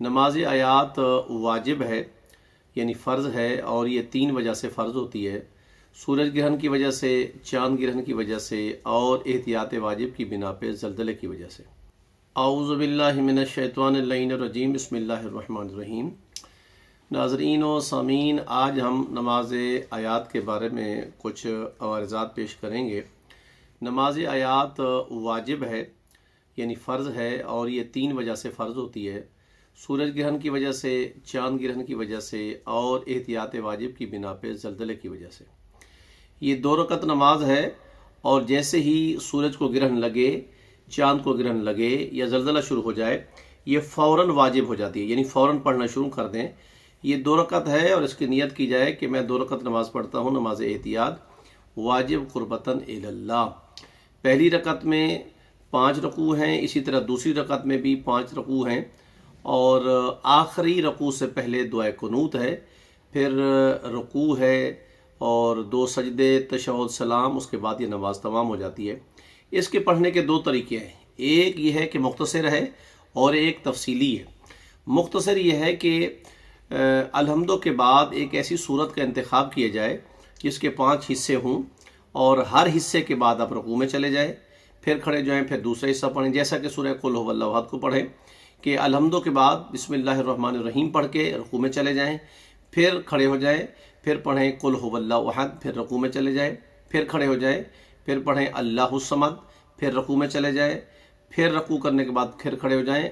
نماز آیات واجب ہے یعنی فرض ہے، اور یہ تین وجہ سے فرض ہوتی ہے: سورج گرہن کی وجہ سے، چاند گرہن کی وجہ سے، اور احتیاط واجب کی بنا پہ زلزلے کی وجہ سے۔ اعوذ باللہ من الشیطان اللعین الرجیم، بسم اللہ الرحمن الرحیم۔ ناظرین و سامعین، آج ہم نماز آیات کے بارے میں کچھ عوارضات پیش کریں گے۔ نماز آیات واجب ہے یعنی فرض ہے، اور یہ تین وجہ سے فرض ہوتی ہے: سورج گرہن کی وجہ سے، چاند گرہن کی وجہ سے، اور احتیاط واجب کی بنا پہ زلزلے کی وجہ سے۔ یہ 2 رکعت نماز ہے، اور جیسے ہی سورج کو گرہن لگے، چاند کو گرہن لگے یا زلزلہ شروع ہو جائے، یہ فوراً واجب ہو جاتی ہے، یعنی فوراً پڑھنا شروع کر دیں۔ یہ 2 رکعت ہے، اور اس کی نیت کی جائے کہ میں 2 رکعت نماز پڑھتا ہوں، نماز احتیاط واجب قربتاً اللہ۔ پہلی رکعت میں 5 رکوع ہیں، اسی طرح دوسری رکعت میں بھی 5 رکوع ہیں، اور آخری رکوع سے پہلے دعائے قنوت ہے، پھر رکوع ہے اور 2 سجدے، تشہد، سلام، اس کے بعد یہ نماز تمام ہو جاتی ہے۔ اس کے پڑھنے کے 2 طریقے ہیں، ایک یہ ہے کہ مختصر ہے اور ایک تفصیلی ہے۔ مختصر یہ ہے کہ الحمدوں کے بعد ایک ایسی صورت کا انتخاب کیا جائے جس کے 5 حصے ہوں، اور ہر حصے کے بعد آپ رکوع میں چلے جائیں، پھر کھڑے جائیں، پھر دوسرا حصہ پڑھیں، جیسا کہ سورہ قل ھو اللہ احد کو پڑھیں کہ الحمدوں کے بعد بسم اللہ الرحمن الرحیم پڑھ کے رکوع میں چلے جائیں، پھر کھڑے ہو جائیں، پھر پڑھیں قل ھو اللہ احد، پھر رکوع میں چلے جائیں، پھر کھڑے ہو جائیں، پھر پڑھیں اللہ الصمد، پھر رکوع میں چلے جائیں، پھر رکوع کرنے کے بعد پھر کھڑے ہو جائیں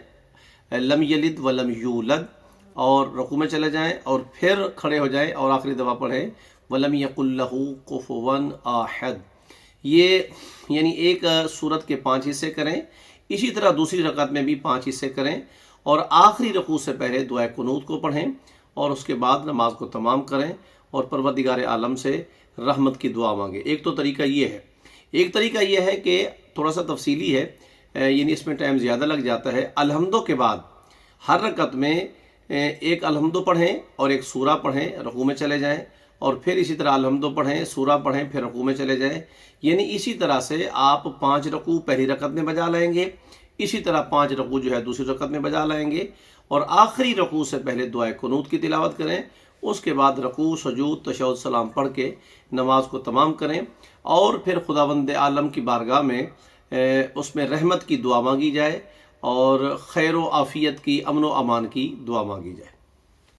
لم یلد ولم یولد، اور رکوع میں چلے جائیں، اور پھر کھڑے ہو جائیں اور آخری دفعہ پڑھیں ولم یکن لہ کفوا احد۔ یہ یعنی ایک سورت کے 5 حصے کریں، اسی طرح دوسری رکعت میں بھی 5 حصے کریں، اور آخری رکوع سے پہلے دعائے قنوت کو پڑھیں، اور اس کے بعد نماز کو تمام کریں اور پروردگار عالم سے رحمت کی دعا مانگیں۔ ایک تو طریقہ یہ ہے۔ ایک طریقہ یہ ہے کہ تھوڑا سا تفصیلی ہے، یعنی اس میں ٹائم زیادہ لگ جاتا ہے۔ الحمدوں کے بعد ہر رکعت میں ایک الحمدو پڑھیں اور ایک سورہ پڑھیں، رکوع میں چلے جائیں، اور پھر اسی طرح الحمدو پڑھیں، سورہ پڑھیں، پھر رکوع میں چلے جائیں۔ یعنی اسی طرح سے آپ 5 رکوع پہلی رکعت میں بجا لائیں گے، اسی طرح 5 رکوع جو ہے دوسری رکعت میں بجا لائیں گے، اور آخری رکوع سے پہلے دعائے قنوت کی تلاوت کریں، اس کے بعد رکوع، سجود، تشہد، سلام پڑھ کے نماز کو تمام کریں، اور پھر خداوند عالم کی بارگاہ میں اس میں رحمت کی دعا مانگی جائے، اور خیر و عافیت کی، امن و امان کی دعا مانگی جائے۔